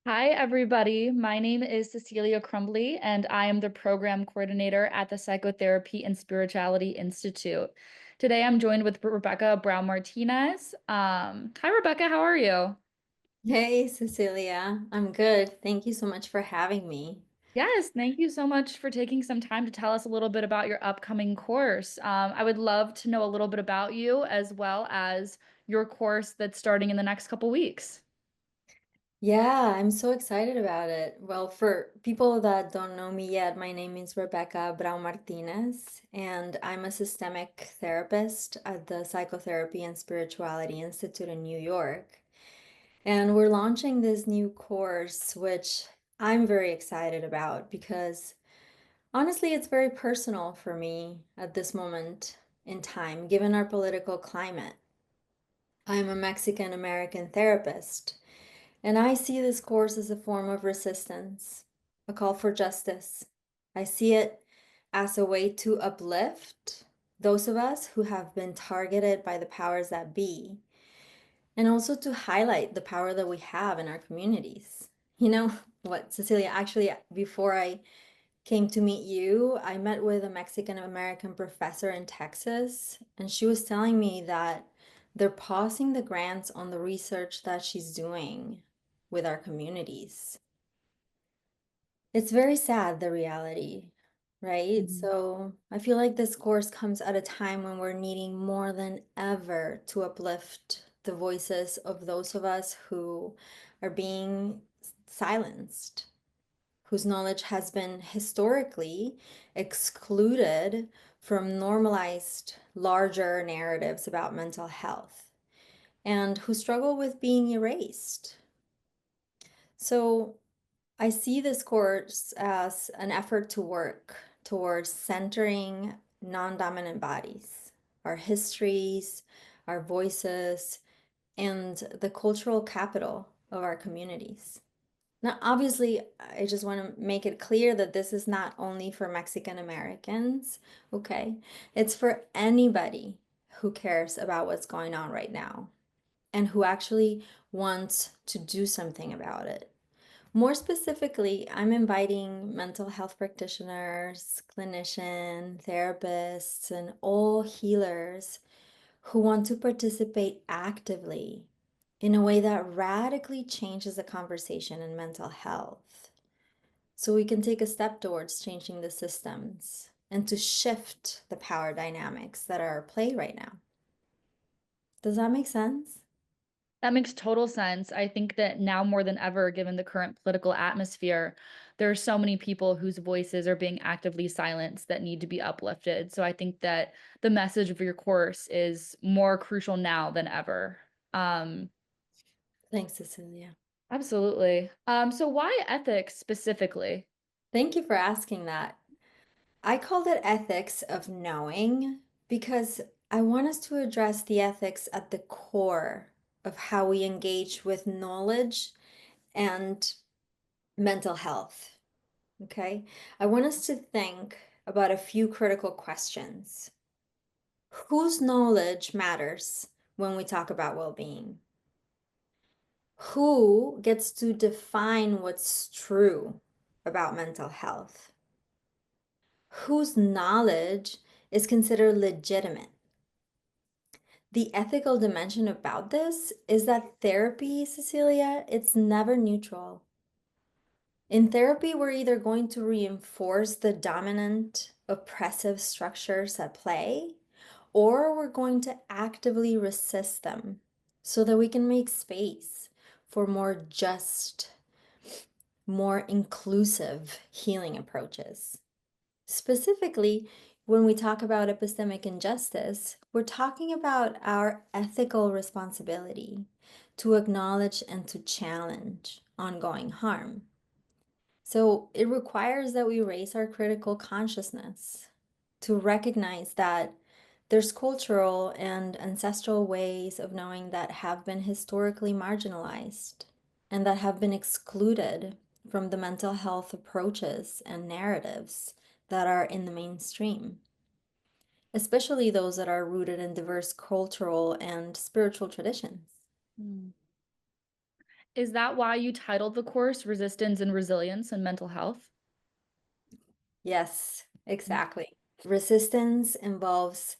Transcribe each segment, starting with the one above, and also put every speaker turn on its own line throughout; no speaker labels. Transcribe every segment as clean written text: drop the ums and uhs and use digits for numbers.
Hi, everybody. My name is Cecilia Crumbly, and I am the program coordinator at the Psychotherapy and Spirituality Institute. Today, I'm joined with Rebecca Brau Martinez. Hi, Rebecca. How are you?
Hey, Cecilia. I'm good. Thank you so much for having me.
Yes, thank you so much for taking some time to tell us a little bit about your upcoming course. I would love to know a little bit about you as well as your course that's starting in the next couple weeks.
Yeah, I'm so excited about it. Well, for people that don't know me yet, my name is Rebeca Brau Martinez, and I'm a systemic therapist at the Psychotherapy and Spirituality Institute in New York. And we're launching this new course, which I'm very excited about because honestly, it's very personal for me at this moment in time, given our political climate. I'm a Mexican American therapist, and I see this course as a form of resistance, a call for justice. I see it as a way to uplift those of us who have been targeted by the powers that be, and also to highlight the power that we have in our communities. You know what, Cecilia, actually, before I came to meet you, I met with a Mexican American professor in Texas, and she was telling me that they're pausing the grants on the research that she's doing with our communities. It's very sad, the reality, right? So I feel like this course comes at a time when we're needing more than ever to uplift the voices of those of us who are being silenced, whose knowledge has been historically excluded from normalized larger narratives about mental health, and who struggle with being erased. So I see this course as an effort to work towards centering non-dominant bodies, our histories, our voices, and the cultural capital of our communities. Now, obviously, I just want to make it clear that this is not only for Mexican Americans, okay? It's for anybody who cares about what's going on right now and who actually wants to do something about it. More specifically, I'm inviting mental health practitioners, clinicians, therapists, and all healers who want to participate actively in a way that radically changes the conversation in mental health. So we can take a step towards changing the systems and to shift the power dynamics that are at play right now. Does that make sense?
That makes total sense. I think that now more than ever, given the current political atmosphere, there are so many people whose voices are being actively silenced that need to be uplifted. So I think that the message of your course is more crucial now than ever. Um,
Thanks, Cecilia.
Absolutely. So why ethics specifically?
Thank you for asking that. I called it ethics of knowing because I want us to address the ethics at the core of how we engage with knowledge and mental health. Okay? I want us to think about a few critical questions. Whose knowledge matters when we talk about well being? Who gets to define what's true about mental health? Whose knowledge is considered legitimate? The ethical dimension about this is that therapy, Cecilia, it's never neutral. In therapy, we're either going to reinforce the dominant oppressive structures at play, or we're going to actively resist them so that we can make space for more just, more inclusive healing approaches. Specifically, when we talk about epistemic injustice, we're talking about our ethical responsibility to acknowledge and to challenge ongoing harm. So it requires that we raise our critical consciousness to recognize that there's cultural and ancestral ways of knowing that have been historically marginalized and that have been excluded from the mental health approaches and narratives that are in the mainstream, especially those that are rooted in diverse cultural and spiritual traditions.
Hmm. Is that why you titled the course Resistance and Resilience in Mental Health?
Yes, exactly. Resistance involves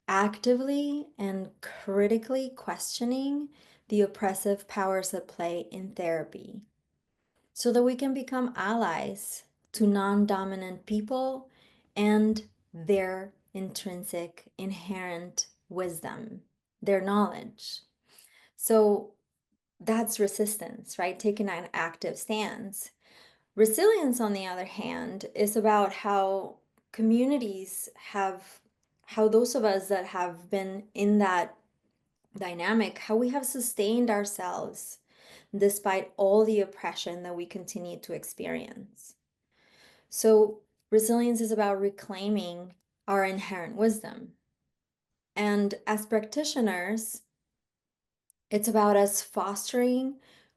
actively and critically questioning the oppressive powers at play in therapy so that we can become allies to non dominant people and their intrinsic, inherent wisdom, their knowledge. So that's resistance, right? Taking an active stance. Resilience, on the other hand, is about how communities have, how those of us that have been in that dynamic, how we have sustained ourselves despite all the oppression that we continue to experience. So, resilience is about reclaiming our inherent wisdom. And as practitioners, it's about us fostering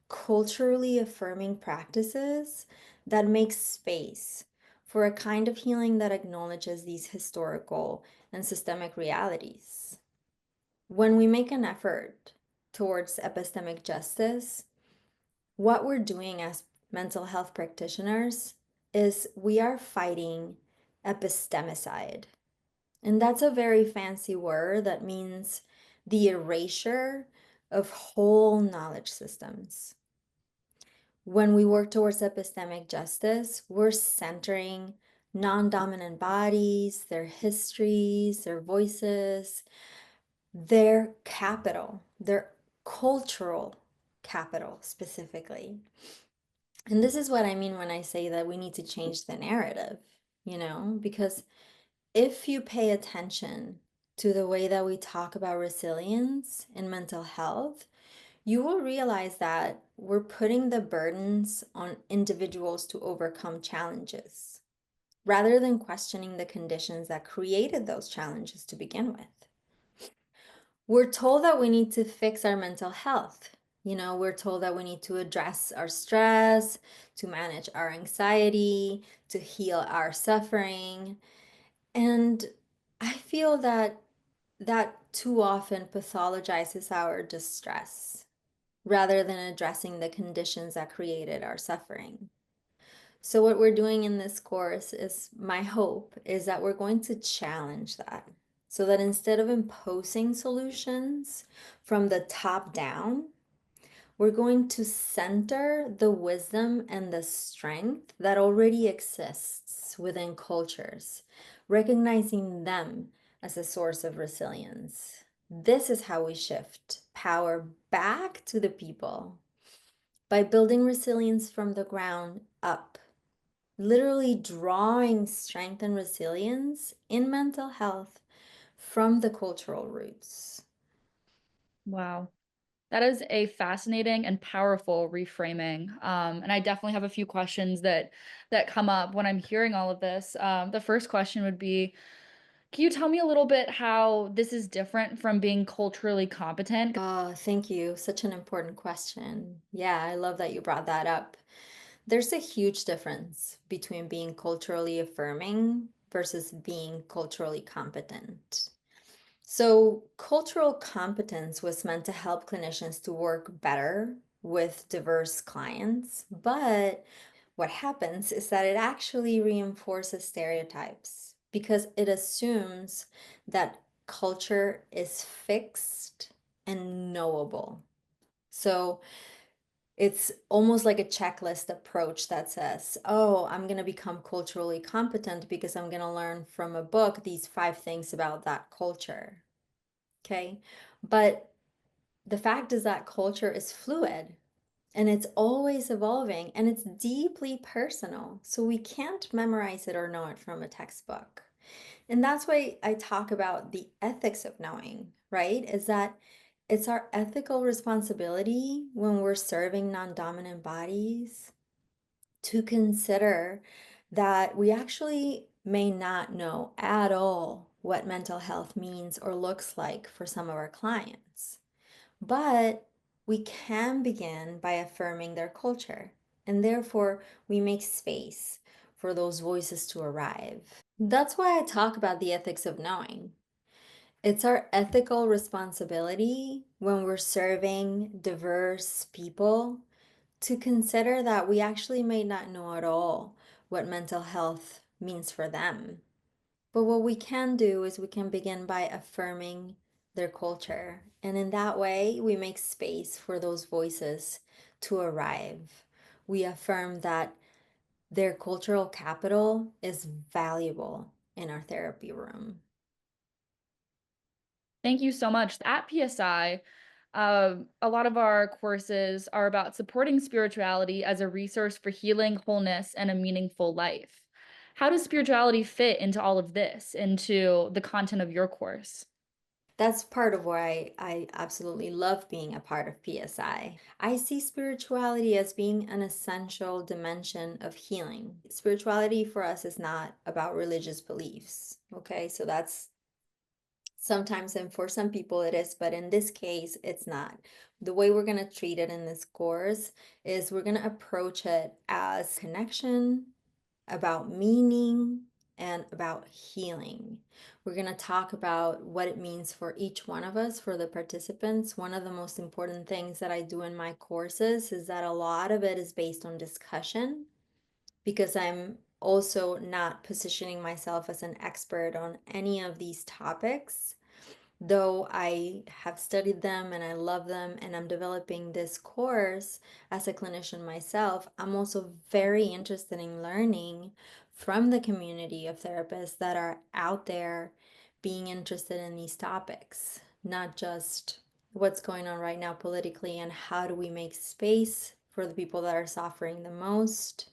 culturally affirming practices that make space for a kind of healing that acknowledges these historical and systemic realities. When we make an effort towards epistemic justice, what we're doing as mental health practitioners is we are fighting epistemicide. And that's a very fancy word that means the erasure of whole knowledge systems. When we work towards epistemic justice, we're centering non dominant bodies, their histories, their voices, their capital, their cultural capital specifically. And this is what I mean when I say that we need to change the narrative, because if you pay attention to the way that we talk about resilience in mental health, you will realize that we're putting the burdens on individuals to overcome challenges rather than questioning the conditions that created those challenges to begin with. We're told that we need to fix our mental health. We're told that we need to address our stress, to manage our anxiety, to heal our suffering. And I feel that too often pathologizes our distress rather than addressing the conditions that created our suffering. So, what we're doing in this course is my hope is that we're going to challenge that so that instead of imposing solutions from the top down, we're going to center the wisdom and the strength that already exists within cultures, recognizing them as a source of resilience. This is how we shift power back to the people by building resilience from the ground up, literally drawing strength and resilience in mental health from the cultural roots.
Wow. That is a fascinating and powerful reframing. And I definitely have a few questions that come up when I'm hearing all of this. The first question would be, can you tell me a little bit how this is different from being culturally competent?
Oh, thank you. Such an important question. Yeah, I love that you brought that up. There's a huge difference between being culturally affirming versus being culturally competent. So, cultural competence was meant to help clinicians to work better with diverse clients, but what happens is that it actually reinforces stereotypes because it assumes that culture is fixed and knowable. So, it's almost like a checklist approach that says, oh, I'm going to become culturally competent because I'm going to learn from a book these 5 things about that culture. Okay. But the fact is that culture is fluid and it's always evolving and it's deeply personal. So we can't memorize it or know it from a textbook. And that's why I talk about the ethics of knowing, right? Is that it's our ethical responsibility when we're serving non dominant bodies to consider that we actually may not know at all what mental health means or looks like for some of our clients. But we can begin by affirming their culture, and therefore we make space for those voices to arrive. That's why I talk about the ethics of knowing. It's our ethical responsibility when we're serving diverse people to consider that we actually may not know at all what mental health means for them. But what we can do is we can begin by affirming their culture. And in that way, we make space for those voices to arrive. We affirm that their cultural capital is valuable in our therapy room.
Thank you so much. At PSI, a lot of our courses are about supporting spirituality as a resource for healing, wholeness, and a meaningful life. How does spirituality fit into all of this, into the content of your course?
That's part of why I absolutely love being a part of PSI. I see spirituality as being an essential dimension of healing. Spirituality for us is not about religious beliefs, okay? So that's sometimes, and for some people it is, but in this case, it's not. The way we're going to treat it in this course is we're going to approach it as connection, about meaning, and about healing. We're going to talk about what it means for each one of us, for the participants. One of the most important things that I do in my courses is that a lot of it is based on discussion because I'm also not positioning myself as an expert on any of these topics. Though I have studied them and I love them, and I'm developing this course as a clinician myself, I'm also very interested in learning from the community of therapists that are out there being interested in these topics, not just what's going on right now politically and how do we make space for the people that are suffering the most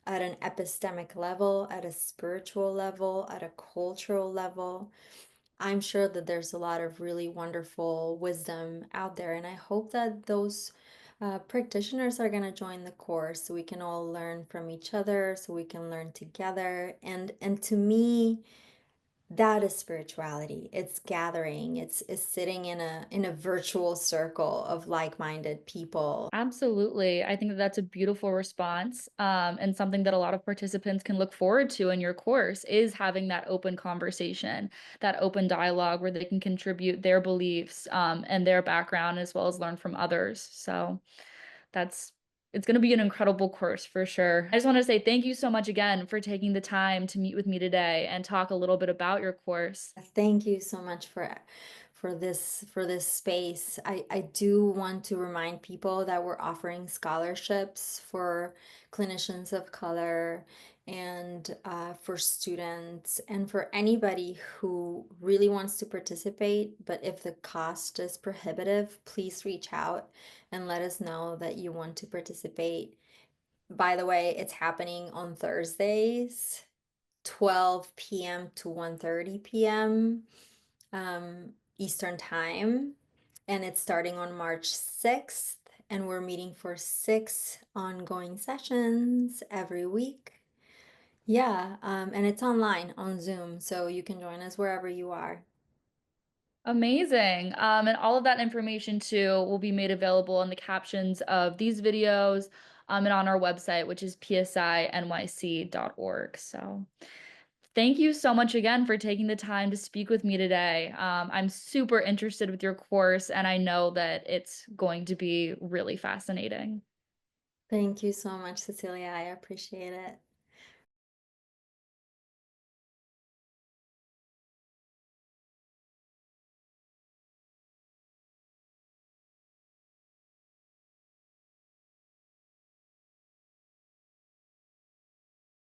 at an epistemic level, at a spiritual level, at a cultural level. I'm sure that there's a lot of really wonderful wisdom out there, and I hope that those practitioners are going to join the course so we can all learn from each other, so we can learn together. And to me, that is spirituality. It's gathering. It's sitting in a virtual circle of like-minded people.
Absolutely. I think that that's a beautiful response, and something that a lot of participants can look forward to in your course is having that open conversation, that open dialogue where they can contribute their beliefs, and their background as well as learn from others. So that's it's going to be an incredible course for sure. I just want to say thank you so much again for taking the time to meet with me today and talk a little bit about your course.
Thank you so much for this space. I do want to remind people that we're offering scholarships for clinicians of color and for students and for anybody who really wants to participate. But if the cost is prohibitive, please reach out and let us know that you want to participate. By the way, it's happening on Thursdays, 12 p.m. to 1:30 p.m. Eastern Time, and it's starting on March 6th, and we're meeting for 6 ongoing sessions every week. Yeah, and it's online on Zoom, so you can join us wherever you are.
Amazing. And all of that information too will be made available in the captions of these videos, and on our website, which is psinyc.org. So thank you so much again for taking the time to speak with me today. I'm super interested with your course, and I know that it's going to be really fascinating.
Thank you so much, Cecilia. I appreciate it.